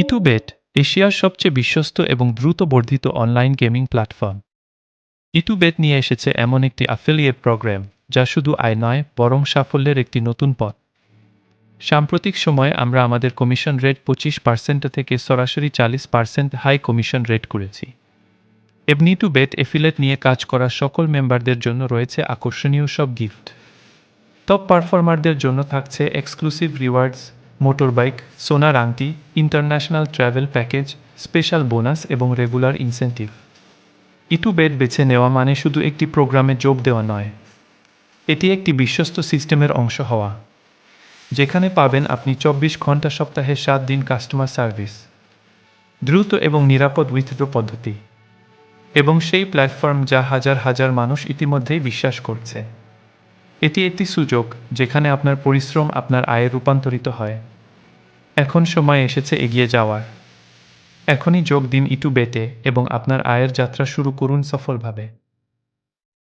ইটুবেট এশিয়ার সবচেয়ে বিশ্বস্ত এবং দ্রুত বর্ধিত অনলাইন গেমিং প্ল্যাটফর্ম। ইটুবেট নিয়ে এসেছে এমন একটি অ্যাফিলিয়েট প্রোগ্রাম যা শুধু আয় নয় বরং সাফল্যের একটি নতুন পথ। সাম্প্রতিক সময়ে আমরা আমাদের কমিশন রেট 25% থেকে সরাসরি 40% হাই কমিশন রেট করেছি। ইটুবেট এফিলেট নিয়ে কাজ করা সকল মেম্বারদের জন্য রয়েছে আকর্ষণীয় সব গিফট। টপ পারফর্মারদের জন্য থাকছে এক্সক্লুসিভ রিওয়ার্ডস, মোটরবাইক, সোনার আংটি, international travel package, special bonus এবং রেগুলার ইনসেন্টিভ। ইটুবেট বেছে নেওয়া মানে শুধু একটি প্রোগ্রামে যোগ দেওয়া নয়, এটি একটি বিশ্বস্ত সিস্টেমের অংশ হওয়া, যেখানে পাবেন আপনি 24 ঘন্টা সপ্তাহে 7 দিন কাস্টমার সার্ভিস, দ্রুত এবং নিরাপদ উইথড্র পদ্ধতি, এবং সেই প্ল্যাটফর্ম যা হাজার হাজার মানুষ ইতিমধ্যেই বিশ্বাস করছে। এটি একটি সুযোগ যেখানে আপনার পরিশ্রম আপনার আয়ে রূপান্তরিত হয়। এখন সময় এসেছে এগিয়ে যাওয়ার। এখনই যোগ দিন ইটুবেটে এবং আপনার আয়ের যাত্রা শুরু করুন সফলভাবে।